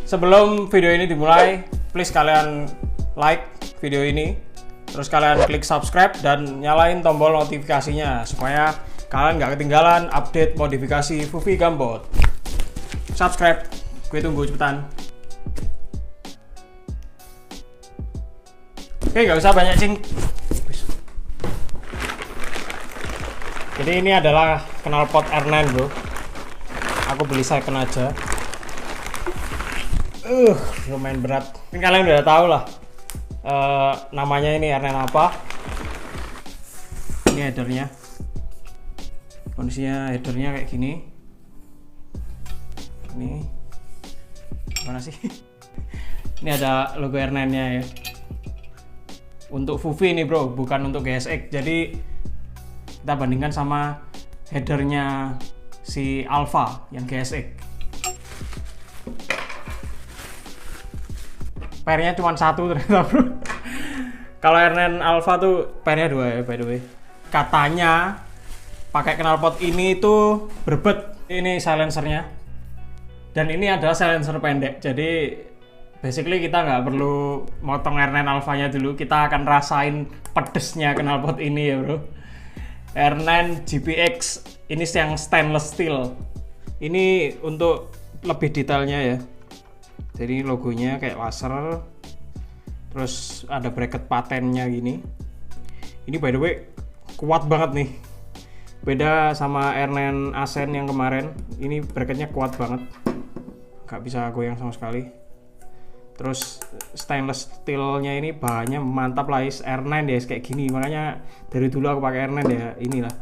Sebelum video ini dimulai, please kalian like video ini, terus kalian klik subscribe dan nyalain tombol notifikasinya supaya kalian nggak ketinggalan update modifikasi Fufi Gambot. Subscribe, gue tunggu cepetan. Oke, nggak usah banyak cing. Jadi ini adalah knalpot R9 bro. Aku beli second aja. Lumayan berat. Ini kalian udah tahu lah. Namanya ini R9 apa? Ini headernya. Kondisinya headernya kayak gini. Ini mana sih? Ini ada logo R9-nya ya. Untuk Fufi ini bro, bukan untuk GSX. Jadi kita bandingkan sama headernya si Alpha yang GSX. Pairnya cuma satu ternyata bro. Kalau R9 Alpha tuh pairnya dua ya by the way. Katanya pakai knalpot ini tuh berbet. Ini silencernya. Dan ini adalah silencer pendek. Jadi basically kita nggak perlu motong R9 Alpha-nya dulu. Kita akan rasain pedesnya knalpot ini ya bro. R9 GPX ini yang stainless steel. Ini untuk lebih detailnya ya. Jadi logonya kayak laser. Terus ada bracket patennya gini. Ini by the way kuat banget nih. Beda sama R9 Ascent yang kemarin. Ini bracketnya kuat banget. Gak bisa goyang sama sekali. Terus stainless steelnya ini bahannya mantap lah, R9 ya kayak gini. Makanya dari dulu aku pakai R9 ya, inilah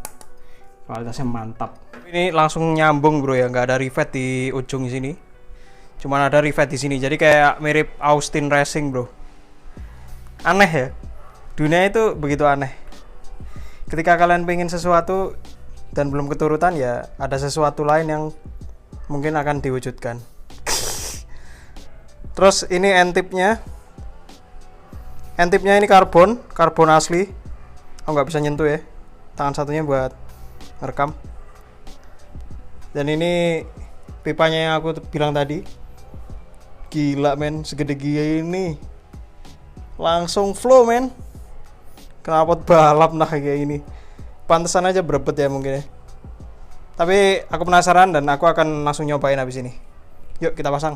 kualitasnya mantap. Ini langsung nyambung bro ya, nggak ada rivet di ujung sini. Cuman ada rivet di sini. Jadi kayak mirip Austin Racing bro. Aneh ya. Dunia itu begitu aneh. Ketika kalian pengen sesuatu dan belum keturutan ya ada sesuatu lain yang mungkin akan diwujudkan. Terus ini end-tipnya. End-tipnya ini karbon asli. Aku nggak bisa nyentuh ya. Tangan satunya buat ngerekam. Dan ini pipanya yang aku bilang tadi. Gila men, segede gini. Langsung flow men. Knalpot balap nah kayak ini. Pantesan aja berebet ya mungkin ya. Tapi aku penasaran dan aku akan langsung nyobain habis ini. Yuk kita pasang.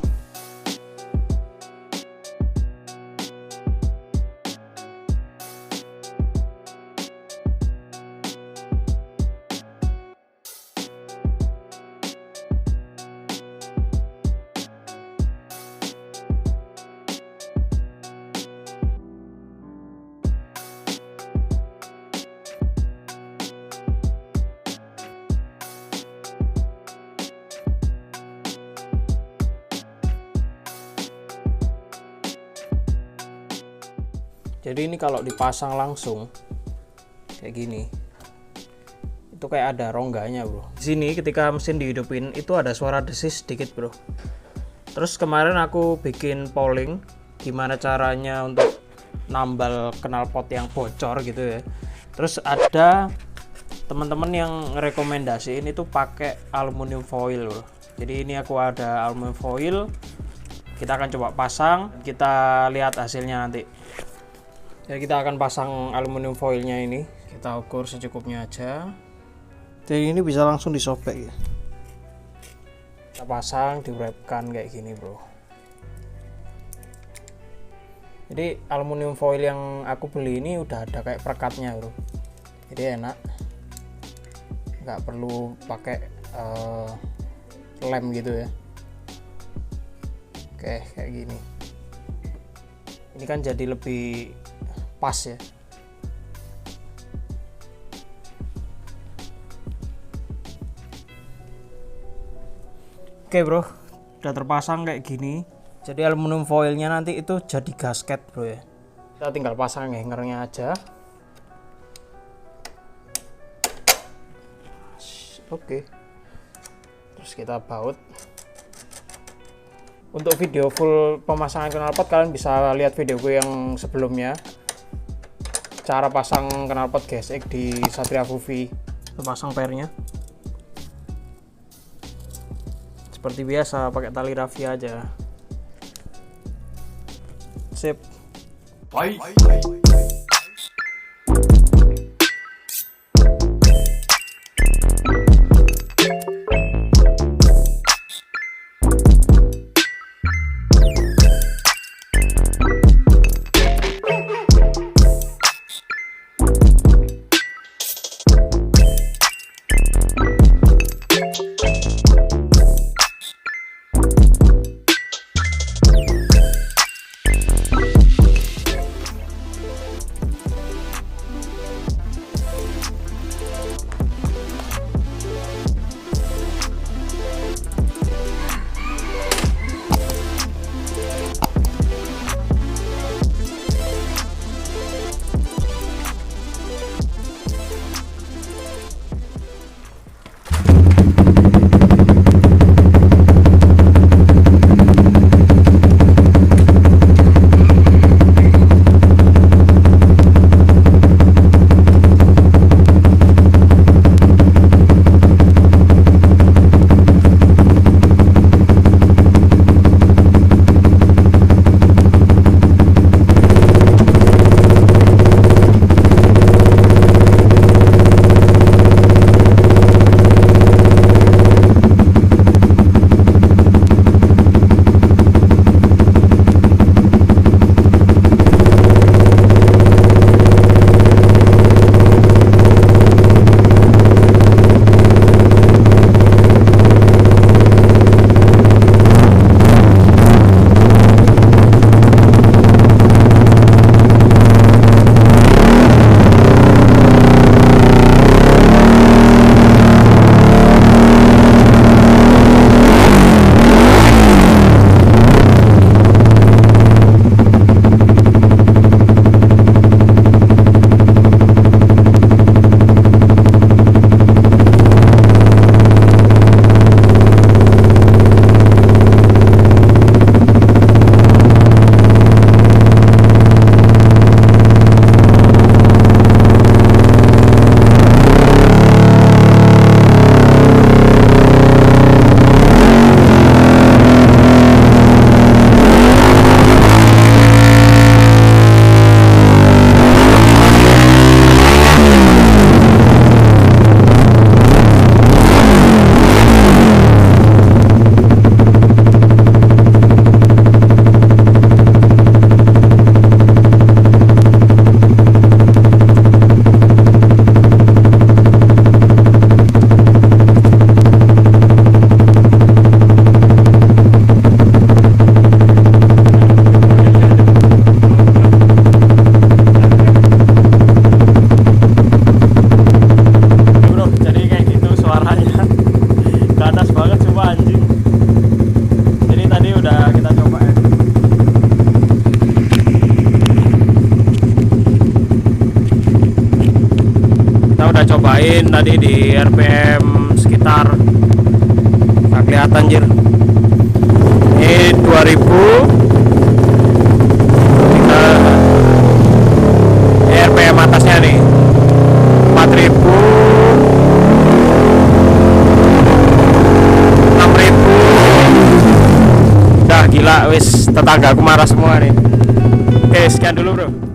Jadi ini kalau dipasang langsung kayak gini, itu kayak ada rongganya bro. Di sini ketika mesin dihidupin itu ada suara desis sedikit bro. Terus kemarin aku bikin polling gimana caranya untuk nambal knalpot yang bocor gitu ya. Terus ada teman-teman yang rekomendasiin itu pakai aluminium foil bro. Jadi ini aku ada aluminium foil. Kita akan coba pasang, kita lihat hasilnya nanti. Ya kita akan pasang aluminium foilnya ini. Kita ukur secukupnya aja. Jadi ini bisa langsung disobek ya. Kita pasang, diwrapkan kayak gini bro. Jadi aluminium foil yang aku beli ini udah ada kayak perekatnya bro. Jadi enak. Nggak perlu pakai lem gitu ya. Oke kayak gini. Ini kan jadi lebih pas ya. Oke bro, udah terpasang kayak gini. Jadi aluminium foilnya nanti itu jadi gasket bro ya. Kita tinggal pasang hangernya aja. Oke. Terus kita baut. Untuk video full pemasangan knalpot kalian bisa lihat video gue yang sebelumnya. Cara pasang knalpot GSX di Satria Fufi. Kita pasang pairnya. Seperti biasa pakai tali raffia aja. Sip. cobain tadi di RPM sekitar nggak kelihatan anjir. Ini 2000 kita RPM atasnya nih 4000 6000. Udah gila wis, tetangga aku marah semua nih. Oke, sekian dulu bro.